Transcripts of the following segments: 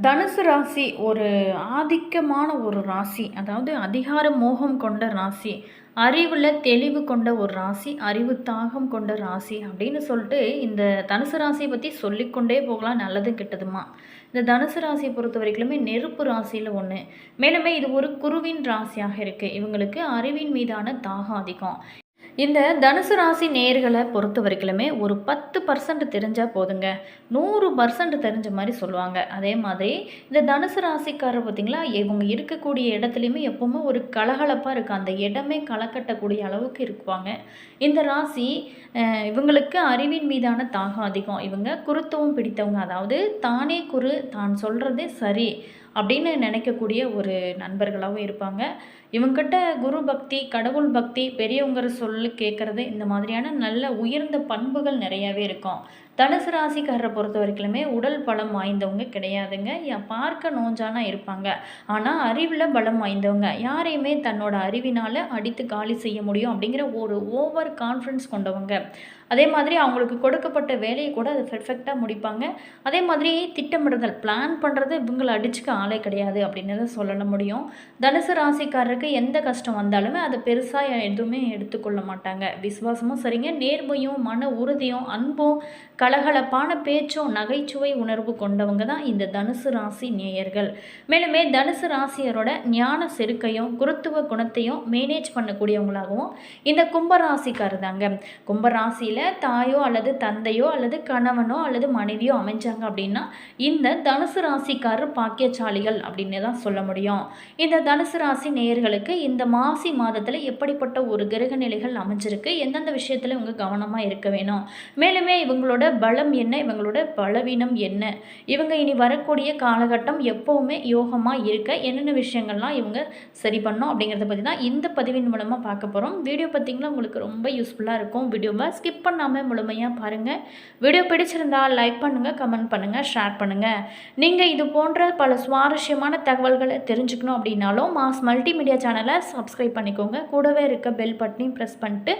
தனுசு ராசி ஒரு ஆதிக்கமான ஒரு ராசி. அதாவது அதிகார மோகம் கொண்ட ராசி. அறிவுல தெளிவு கொண்ட ஒரு ராசி. அறிவு தாகம் கொண்ட ராசி அப்படின்னு சொல்லிட்டு இந்த தனுசு ராசியை பற்றி சொல்லிக்கொண்டே போகலாம், நல்லது கெட்டதுமா. இந்த தனுசு ராசியை பொறுத்த வரைக்குமே நெருப்பு ராசியில் ஒன்று. மேலுமே இது ஒரு குருவின் ராசியாக இருக்குது. இவங்களுக்கு அறிவின் மீதான தாகம் அதிகம். இந்த தனுசு ராசி நேயர்களை பொறுத்த வரைக்குமே ஒரு 10% தெரிஞ்சால் போதுங்க, 100% தெரிஞ்ச மாதிரி சொல்லுவாங்க. அதே மாதிரி இந்த தனுசு ராசிக்காரர் பார்த்திங்களா, இவங்க இருக்கக்கூடிய இடத்துலையுமே எப்போவுமே ஒரு கலகலப்பாக இருக்குது. அந்த இடமே களக்கட்டக்கூடிய அளவுக்கு இருக்குவாங்க. இந்த ராசி இவங்களுக்கு அறிவின் மீதான தாகம் அதிகம். இவங்க குருத்துவம் பிடித்தவங்க. அதாவது தானே குரு, தான் சொல்கிறதே சரி அப்படின்னு நினைக்கக்கூடிய ஒரு நண்பர்களாகவும் இருப்பாங்க. இவங்ககிட்ட குரு பக்தி, கடவுள் பக்தி, பெரியவங்க சொல்லி கேட்குறது, இந்த மாதிரியான நல்ல உயர்ந்த பண்புகள் நிறையாவே இருக்கும். தனுசு ராசிக்காரரை பொறுத்த வரைக்குமே உடல் பலம் வாய்ந்தவங்க கிடையாதுங்க. பார்க்க நோஞ்சானா இருப்பாங்க. ஆனால் அறிவில் பலம் வாய்ந்தவங்க. யாரையுமே தன்னோட அறிவினால் அடித்து காலி செய்ய முடியும் அப்படிங்கிற ஒரு ஓவர் கான்ஃபிடன்ஸ் கொண்டவங்க. அதே மாதிரி அவங்களுக்கு கொடுக்கப்பட்ட வேலையை கூட அதை பெர்ஃபெக்டாக முடிப்பாங்க. அதே மாதிரி திட்டமிடுதல், பிளான் பண்ணுறது இவங்களை அடிச்சுக்க ஆளே கிடையாது அப்படின்னு தான் சொல்ல முடியும். தனுசு ராசிக்காரருக்கு எந்த கஷ்டம் வந்தாலுமே அதை பெருசாக எதுவுமே எடுத்துக்கொள்ள மாட்டாங்க. விசுவாசமும் சரிங்க, நேர்மையும் மன உறுதியும் அன்பும் கலகலப்பான பேச்சும் நகைச்சுவை உணர்வு கொண்டவங்க தான் இந்த தனுசு ராசி நேயர்கள். மேலுமே தனுசு ராசியரோட ஞான செருக்கையும் குருத்துவ குணத்தையும் மேனேஜ் பண்ணக்கூடியவங்களாகவும் இந்த கும்பராசிக்காரர் தாங்க. கும்பராசியில் தாயோ அல்லது தந்தையோ அல்லது கணவனோ அல்லது மனைவியோ அமைஞ்சாங்க அப்படின்னா இந்த தனுசு ராசிக்காரர் பாக்கியசாலிகள் அப்படின்னு தான் சொல்ல முடியும். இந்த தனுசு ராசி நேயர்களுக்கு இந்த மாசி மாதத்தில் எப்படிப்பட்ட ஒரு கிரக நிலைகள் அமைஞ்சிருக்கு, எந்தெந்த விஷயத்தில் இவங்க கவனமாக இருக்க வேணும், மேலுமே இவங்களோட பலம் என்ன, இவங்களோட பலவீனம் என்ன, இவங்க இனி வரக்கூடிய காலகட்டம் எப்போவுமே யோகமாக இருக்க என்னென்ன விஷயங்கள்லாம் இவங்க சரி பண்ணோம் அப்படிங்கிறத பற்றி தான் இந்த பதிவின் மூலமாக பார்க்க போகிறோம். வீடியோ பார்த்திங்கன்னா உங்களுக்கு ரொம்ப யூஸ்ஃபுல்லாக இருக்கும். வீடியோவை ஸ்கிப் பண்ணாமல் முழுமையாக பாருங்கள். வீடியோ பிடிச்சிருந்தால் லைக் பண்ணுங்கள், கமெண்ட் பண்ணுங்கள், ஷேர் பண்ணுங்கள். நீங்கள் இது போன்ற பல சுவாரஸ்யமான தகவல்களை தெரிஞ்சுக்கணும் அப்படின்னாலும் மாஸ் மல்டிமீடியா சேனலை சப்ஸ்கிரைப் பண்ணிக்கோங்க. கூடவே இருக்க பெல் பட்டனையும் ப்ரெஸ் பண்ணிட்டு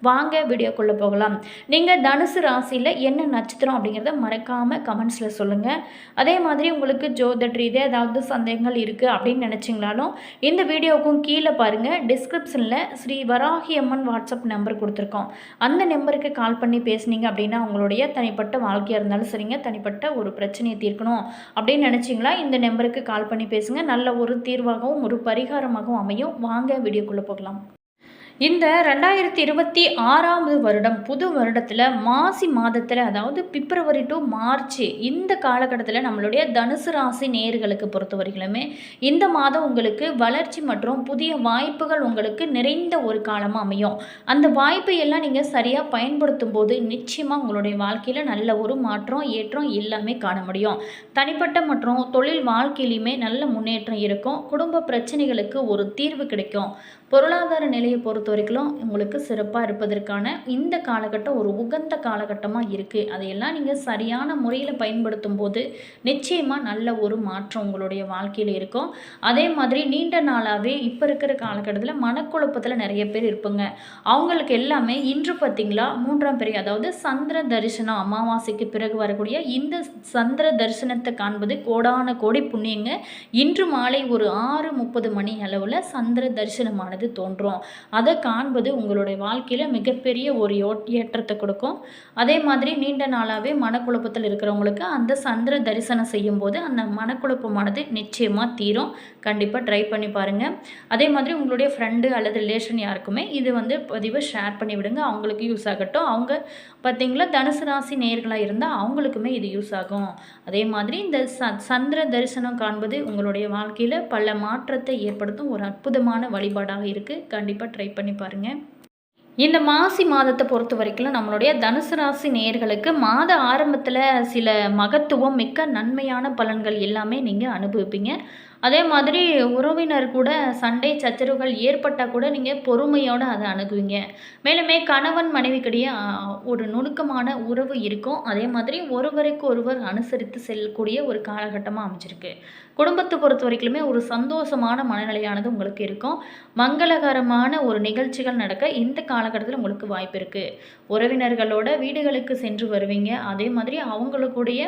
வாங்க வீடியோக்குள்ளே போகலாம். நீங்கள் தனுசு ராசியில் என்ன நட்சத்திரம் அப்படிங்கிறத மறக்காமல் கமெண்ட்ஸில் சொல்லுங்கள். அதே மாதிரி உங்களுக்கு ஜோதிட ரீதியாக ஏதாவது சந்தேகங்கள் இருக்குது அப்படின்னு நினச்சிங்களாலும் இந்த வீடியோவுக்கும் கீழே பாருங்கள், டிஸ்கிரிப்ஷனில் ஸ்ரீ வராகி அம்மன் வாட்ஸ்அப் நம்பர் கொடுத்துருக்கோம். அந்த நம்பருக்கு கால் பண்ணி பேசுனீங்க அப்படின்னா உங்களுடைய தனிப்பட்ட வாழ்க்கையாக இருந்தாலும் சரிங்க, தனிப்பட்ட ஒரு பிரச்சனையை தீர்க்கணும் அப்படின்னு நினச்சிங்களா இந்த நம்பருக்கு கால் பண்ணி பேசுங்க. நல்ல ஒரு தீர்வாகவும் ஒரு பரிகாரமாகவும் அமையும். வாங்க வீடியோக்குள்ளே போகலாம். இந்த 2026 வருடம் புது வருடத்தில் மாசி மாதத்தில், அதாவது பிப்ரவரி டு மார்ச், இந்த காலகட்டத்தில் நம்மளுடைய தனுசு ராசி நேயர்களுக்கு பொறுத்த வரைக்குமே இந்த மாதம் உங்களுக்கு வளர்ச்சி மற்றும் புதிய வாய்ப்புகள் உங்களுக்கு நிறைந்த ஒரு காலமாக அமையும். அந்த வாய்ப்பை எல்லாம் நீங்கள் சரியாக பயன்படுத்தும் போது நிச்சயமாக உங்களுடைய வாழ்க்கையில் நல்ல ஒரு மாற்றம், ஏற்றம் எல்லாமே காண முடியும். தனிப்பட்ட மற்றும் தொழில் வாழ்க்கையிலையுமே நல்ல முன்னேற்றம் இருக்கும். குடும்ப பிரச்சனைகளுக்கு ஒரு தீர்வு கிடைக்கும். பொருளாதார நிலையை பொறுத்த வரைக்கும் உங்களுக்கு சிறப்பாக இருப்பதற்கான இந்த காலகட்டம் ஒரு உகந்த காலகட்டமாக இருக்குது. அதையெல்லாம் நீங்கள் சரியான முறையில் பயன்படுத்தும் போது நிச்சயமாக நல்ல ஒரு மாற்றம் உங்களுடைய வாழ்க்கையில் இருக்கும். அதே மாதிரி நீண்ட நாளாகவே இப்போ இருக்கிற காலகட்டத்தில் மனக்குழப்பத்தில் நிறைய பேர் இருப்பாங்க. அவங்களுக்கு எல்லாமே இன்று பார்த்திங்களா 3ஆம் பிறை, அதாவது சந்திர தரிசனம், அமாவாசைக்கு பிறகு வரக்கூடிய இந்த சந்திர தரிசனத்தை காண்பது கோடான கோடி புண்ணியங்க. இன்று மாலை ஒரு 6:30 மணி அளவில் சந்திர தரிசனமானது தோன்றும். அதை காண்பது உங்களுடைய வாழ்க்கையில் மிகப்பெரிய ஒரு ஏற்றத்தை கொடுக்கும். அதே மாதிரி நீண்ட நாளாகவே மனக்குழப்பத்தில் இருக்கிறவங்களுக்கு அந்த சந்திர தரிசனம் செய்யும் போது அந்த மனக்குழப்பமானது நிச்சயமாக தீரும். கண்டிப்பாக ட்ரை பண்ணி பாருங்கள். அதே மாதிரி உங்களுடைய ஃப்ரெண்டு அல்லது ரிலேஷன் யாருக்குமே இது பதிவை ஷேர் பண்ணி விடுங்க, அவங்களுக்கு யூஸ் ஆகட்டும். அவங்க பார்த்திங்களா தனுசு ராசி நேயர்களாக இருந்தால் அவங்களுக்குமே இது யூஸ் ஆகும். அதே மாதிரி இந்த சந்திர தரிசனம் காண்பது உங்களுடைய வாழ்க்கையில் பல மாற்றத்தை ஏற்படுத்தும் ஒரு அற்புதமான வழிபாடாக இருக்குது. கண்டிப்பாக ட்ரை பண்ணி பாருங்கள். இந்த மாசி மாதத்தை பொறுத்த வரைக்கும் நம்மளுடைய தனுசு ராசி நேயர்களுக்கு மாத ஆரம்பத்தில் சில மகத்துவம் மிக்க நன்மையான பலன்கள் எல்லாமே நீங்கள் அனுபவிப்பீங்க. அதே மாதிரி உறவினர் கூட சண்டை சச்சரவுகள் ஏற்பட்டால் கூட நீங்கள் பொறுமையோடு அதை அணுகுவீங்க. மேலுமே கணவன் மனைவிக்கிடையே ஒரு நுணுக்கமான உறவு இருக்கும். அதே மாதிரி ஒருவருக்கு ஒருவர் அனுசரித்து செல்லக்கூடிய ஒரு காலகட்டமாக அமைஞ்சிருக்கு. குடும்பத்தை பொறுத்த வரைக்குமே ஒரு சந்தோஷமான மனநிலையானது உங்களுக்கு இருக்கும். மங்களகரமான ஒரு நிகழ்ச்சிகள் நடக்க இந்த காலகட்டத்தில் உங்களுக்கு வாய்ப்பு இருக்குது. உறவினர்களோட வீடுகளுக்கு சென்று வருவீங்க. அதே மாதிரி அவங்களுடைய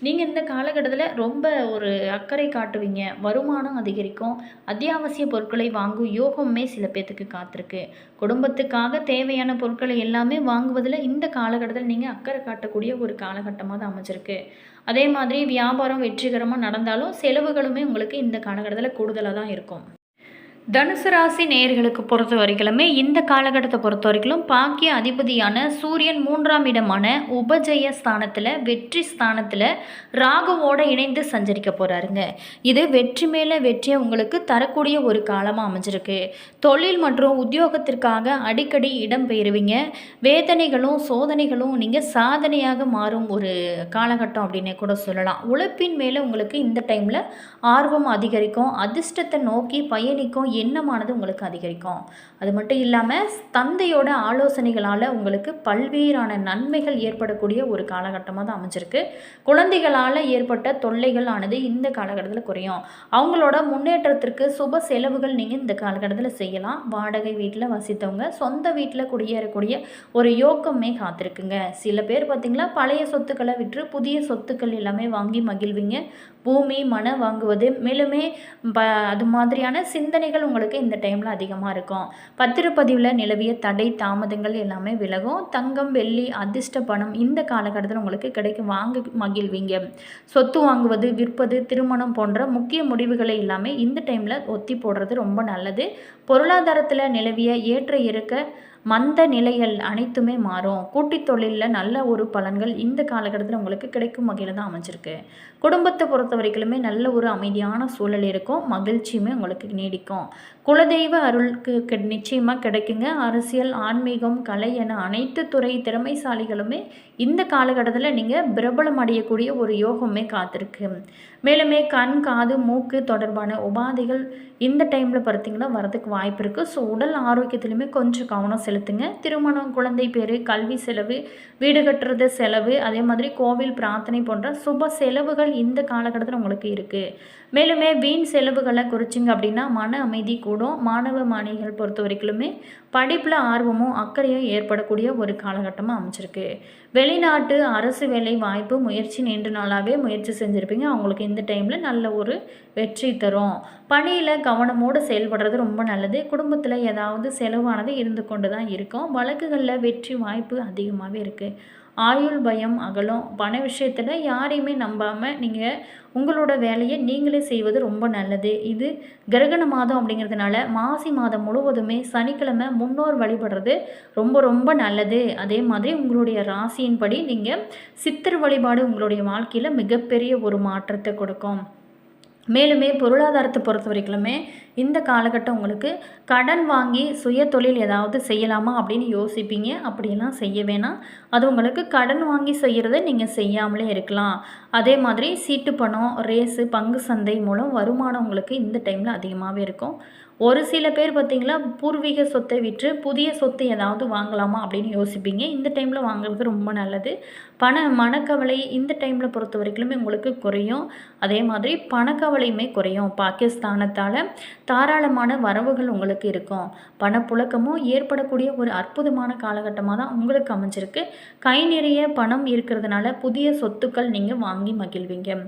நீங்கள் இந்த காலகட்டத்தில் ரொம்ப ஒரு அக்கறை காட்டுவீங்க. வருமானம் அதிகரிக்கும். அத்தியாவசிய பொருட்களை வாங்கும் யோகமே சில பேர்த்துக்கு காத்திருக்கு. குடும்பத்துக்காக தேவையான பொருட்களை எல்லாமே வாங்குவதில் இந்த காலகட்டத்தில் நீங்கள் அக்கறை காட்டக்கூடிய ஒரு காலகட்டமாக தான் அமைஞ்சிருக்கு. அதே மாதிரி வியாபாரம் வெற்றிகரமாக நடந்தாலும் செலவுகளுமே உங்களுக்கு இந்த காலகட்டத்தில் கூடுதலாக தான் இருக்கும். தனுசு ராசி நேயர்களுக்கு பொறுத்த வரைக்குமே இந்த காலகட்டத்தை பொறுத்த வரைக்கும் பாக்கிய அதிபதியான சூரியன் 3ஆம் இடமான உபஜய ஸ்தானத்தில் வெற்றி ஸ்தானத்தில் ராகுவோடு இணைந்து சஞ்சரிக்க போகிறாருங்க. இது வெற்றி மேலே வெற்றியை உங்களுக்கு தரக்கூடிய ஒரு காலமாக அமைஞ்சிருக்கு. தொழில் மற்றும் உத்தியோகத்திற்காக அடிக்கடி இடம் பெயருவீங்க. வேதனைகளும் சோதனைகளும் நீங்கள் சாதனையாக மாறும் ஒரு காலகட்டம் அப்படின்னே கூட சொல்லலாம். உழைப்பின் மேலே உங்களுக்கு இந்த டைமில் ஆர்வம் அதிகரிக்கும். அதிர்ஷ்டத்தை நோக்கி பயணிக்கும் எண்ணமானது உங்களுக்கு அதிகரிக்கும். அது மட்டும் இல்லாமல் தந்தையோட ஆலோசனைகளால் உங்களுக்கு பல்வேறான நன்மைகள் ஏற்படக்கூடிய ஒரு காலகட்டமாக தான் அமைஞ்சிருக்கு. குழந்தைகளால் ஏற்பட்ட தொல்லைகள் ஆனது இந்த காலகட்டத்தில் குறையும். அவங்களோட முன்னேற்றத்திற்கு சுப செலவுகள் நீங்கள் இந்த காலகட்டத்தில் செய்யலாம். வாடகை வீட்டில் வசித்தவங்க சொந்த வீட்டில் குடியேறக்கூடிய ஒரு யோகமே காத்திருக்குங்க. சில பேர் பார்த்திங்களா பழைய சொத்துக்களை விற்று புதிய சொத்துக்கள் எல்லாமே வாங்கி மகிழ்வீங்க. பூமி மனை வாங்குவது மேலுமே அது மாதிரியான சிந்தனைகள் உங்களுக்கு இந்த டைமில் அதிகமாக இருக்கும். பத்திரப்பதிவில் நிலவிய தடை தாமதங்கள் எல்லாமே விலகும். தங்கம் வெள்ளி அதிர்ஷ்ட பணம் இந்த காலகட்டத்தில் உங்களுக்கு கிடைக்கும். வாங்க மகிழ்வீங்க. சொத்து வாங்குவது விற்பது திருமணம் போன்ற முக்கிய முடிவுகளை எல்லாமே இந்த டைமில் ஒத்தி போடுறது ரொம்ப நல்லது. பொருளாதாரத்தில் நிலவிய ஏற்ற இறக்க மந்த நிலைகள் அனைத்துமே மாறும். கூட்டித் தொழிலில் நல்ல ஒரு பலன்கள் இந்த காலகட்டத்தில் உங்களுக்கு கிடைக்கும் வகையில் தான் அமைஞ்சிருக்கு. குடும்பத்தை பொறுத்த வரைக்குமே நல்ல ஒரு அமைதியான சூழல் இருக்கும். மகிழ்ச்சியுமே உங்களுக்கு நீடிக்கும். குலதெய்வ அருளுக்கு நிச்சயமாக கிடைக்குங்க. அரசியல் ஆன்மீகம் கலை என அனைத்து துறை திறமைசாலிகளுமே இந்த காலகட்டத்தில் நீங்கள் பிரபலம் அடையக்கூடிய ஒரு யோகமே காத்திருக்கு. மேலுமே கண் காது மூக்கு தொடர்பான உபாதைகள் இந்த டைமில் பார்த்திங்கன்னா வரதுக்கு வாய்ப்பு இருக்குது. ஸோ உடல் ஆரோக்கியத்திலுமே கொஞ்சம் கவனம் செலுத்துங்க. திருமணம் குழந்தை பேர் கல்வி செலவு வீடு கட்டுறது செலவு அதே மாதிரி கோவில் பிரார்த்தனை போன்ற சுப செலவுகள் இந்த காலகட்டத்தில் உங்களுக்கு இருக்குது. மேலுமே வீண் செலவுகளை குறிச்சிங்க அப்படின்னா மன அமைதி கூடும். மாணவ மாணவிகள் பொறுத்த வரைக்குமே படிப்பில் ஆர்வமும் அக்கறையும் ஏற்படக்கூடிய ஒரு காலகட்டமாக அமைச்சிருக்கு. வெளிநாட்டு அரசு வேலை வாய்ப்பு முயற்சி நீண்ட நாளாகவே முயற்சி செஞ்சுருப்பீங்க. அவங்களுக்கு இந்த டைமில் நல்ல ஒரு வெற்றி தரும். பணியில் கவனமோடு செயல்படுறது ரொம்ப நல்லது. குடும்பத்தில் ஏதாவது செலவானது இருந்து கொண்டு தான் இருக்கும். வழக்குகளில் வெற்றி வாய்ப்பு அதிகமாகவே இருக்குது. ஆயுள் பயம் அகலும். பண விஷயத்தில் யாரையுமே நம்பாமல் நீங்கள் உங்களோட வேலையை நீங்களே செய்வது ரொம்ப நல்லது. இது கிரகண மாதம் அப்படிங்கிறதுனால மாசி மாதம் முழுவதுமே சனிக்கிழமை முன்னோர் வழிபடுறது ரொம்ப ரொம்ப நல்லது. அதே மாதிரி உங்களுடைய ராசியின்படி நீங்கள் சித்தர் வழிபாடு உங்களுடைய வாழ்க்கையில் மிகப்பெரிய ஒரு மாற்றத்தை கொடுக்கும். மேலுமே பொருளாதாரத்தை பொறுத்த வரைக்குமே இந்த காலகட்டம் உங்களுக்கு கடன் வாங்கி சுய தொழில் ஏதாவது செய்யலாமா அப்படின்னு யோசிப்பீங்க. அப்படியெல்லாம் செய்ய வேணாம். அது உங்களுக்கு கடன் வாங்கி செய்கிறத நீங்கள் செய்யாமலே இருக்கலாம். அதே மாதிரி சீட்டு பணம் ரேஸு பங்கு சந்தை மூலம் வருமானம் உங்களுக்கு இந்த டைமில் அதிகமாகவே இருக்கும். ஒரு சில பேர் பார்த்திங்களா பூர்வீக சொத்தை விற்று புதிய சொத்து ஏதாவது வாங்கலாமா அப்படின்னு யோசிப்பீங்க. இந்த டைமில் வாங்குறது ரொம்ப நல்லது. மனக்கவலை இந்த டைமில் பொறுத்த வரைக்குமே உங்களுக்கு குறையும். அதே மாதிரி பணக்கவலையுமே குறையும். பாகிஸ்தானத்தால் தாராளமான வரவுகள் உங்களுக்கு இருக்கும். பணப்புழக்கமும் ஏற்படக்கூடிய ஒரு அற்புதமான காலகட்டமாக தான் உங்களுக்கு அமைஞ்சிருக்கு. கை நிறைய பணம் இருக்கிறதுனால புதிய சொத்துக்கள் நீங்கள் வாங்கி மகிழ்வீங்க.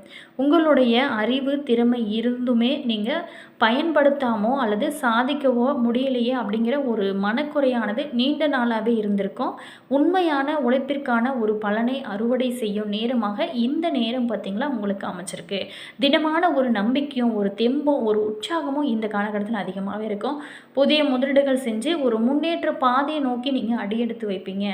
உங்களுடைய அறிவு திறமை இருந்துமே நீங்கள் பயன்படுத்தாமோ அல்லது சாதிக்கவோ முடியலையே அப்படிங்கிற ஒரு மனக்குறையானது நீண்ட நாளாகவே இருந்திருக்கும். உண்மையான உழைப்பிற்கான ஒரு பலனை அறுவடை செய்யும் நேரமாக இந்த நேரம் பார்த்திங்களா உங்களுக்கு அமைச்சிருக்கு. திடமான ஒரு நம்பிக்கையும் ஒரு தெம்பும் ஒரு உற்சாகமும் இந்த காலகட்டத்தில் அதிகமாகவே இருக்கும். புதிய முதலீடுகள் செஞ்சு ஒரு முன்னேற்ற பாதையை நோக்கி நீங்கள் அடியெடுத்து வைப்பீங்க.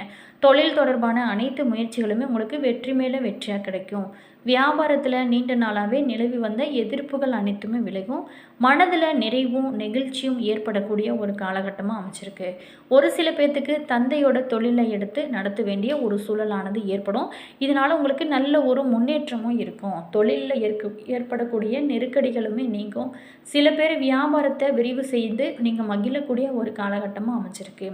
தொழில் தொடர்பான அனைத்து முயற்சிகளுமே உங்களுக்கு வெற்றி மேலே வெற்றியாக கிடைக்கும். வியாபாரத்தில் நீண்ட நாளாகவே நிலவி வந்த எதிர்ப்புகள் அனைத்துமே விலகும். மனதில் நிறைவும் நெகிழ்ச்சியும் ஏற்படக்கூடிய ஒரு காலகட்டமாக அமைச்சிருக்கு. ஒரு சில பேர்த்துக்கு தந்தையோட தொழிலை எடுத்து நடத்த வேண்டிய ஒரு சூழலானது ஏற்படும். இதனால் உங்களுக்கு நல்ல ஒரு முன்னேற்றமும் இருக்கும். தொழிலில் ஏற்படக்கூடிய நெருக்கடிகளுமே நீங்கும். சில பேர் வியாபாரத்தை விரிவு செய்து நீங்கள் மகிழக்கூடிய ஒரு காலகட்டமாக அமைச்சிருக்கு.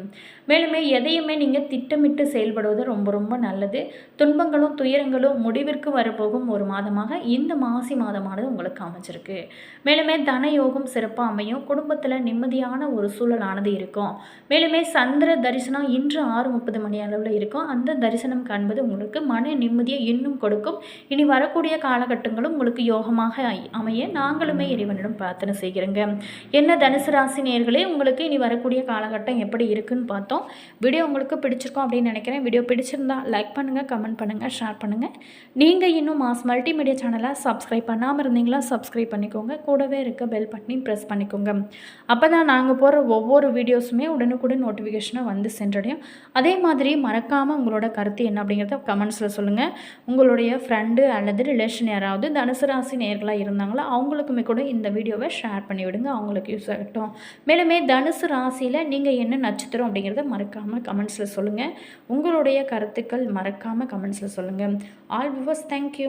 மேலுமே எதையுமே நீங்கள் திட்டமிட்டு செயல்படுவது ரொம்ப ரொம்ப நல்லது. துன்பங்களும் துயரங்களும் முடிவிற்கு வரப்போகும் ஒரு மாதமாக இந்த மாசி மாதமானது உங்களுக்கு அமைச்சிருக்கு. மேலுமே தனயோகம் சிறப்பாக அமையும். குடும்பத்தில் நிம்மதியான ஒரு சூழலானது இருக்கும். மேலுமே சந்திர தரிசனம் இன்று 6:30 மணி அளவில் இருக்கும். அந்த தரிசனம் காண்பது உங்களுக்கு மன நிம்மதியை இன்னும் கொடுக்கும். இனி வரக்கூடிய காலகட்டங்களும் உங்களுக்கு யோகமாக அமைய நாங்களுமே இறைவனிடம் பிரார்த்தனை செய்கிறேங்க. என்ன தனுசு ராசி நேயர்களே, உங்களுக்கு இனி வரக்கூடிய காலகட்டம் எப்படி இருக்குன்னு பார்த்தோம். வீடியோ உங்களுக்கு பிடிச்சிருக்கோம் அப்படின்னு நினைக்கிறேன். வீடியோ பிடிச்சிருந்தா லைக் பண்ணுங்கள், கமெண்ட் பண்ணுங்கள், ஷேர் பண்ணுங்கள். நீங்கள் இன்னும் மாஸ் மல்டிமீடியா சேனலை சப்ஸ்கிரைப் பண்ணாமல் இருந்தீங்களா சப்ஸ்கிரைப் பண்ணிக்கோங்க. கூடவே இருக்க பெல் பட்டனையும் ப்ரெஸ் பண்ணிக்கோங்க. அப்போ தான் நாங்கள் போடுற ஒவ்வொரு வீடியோஸுமே உடனுக்குடன் நோட்டிஃபிகேஷனாக வந்து சென்றடையும். அதே மாதிரி மறக்காமல் உங்களோட கருத்து என்ன அப்படிங்கிறத கமெண்ட்ஸில் சொல்லுங்கள். உங்களுடைய ஃப்ரெண்டு அல்லது ரிலேஷன் யாராவது தனுசு ராசி நேயர்களாக இருந்தாங்களோ அவங்களுக்குமே கூட இந்த வீடியோவை ஷேர் பண்ணி விடுங்க. அவங்களுக்கு யூஸ் ஆகட்டும். மேலுமே தனுசு ராசியில் நீங்கள் என்ன நட்சத்திரம் அப்படிங்கிறத மறக்காமல் கமெண்ட்ஸில் சொல்லுங்கள். உங்களுடைய கருத்துக்கள் மறக்காமல் கமெண்ட்ஸில் சொல்லுங்கள். All viewers, thank you.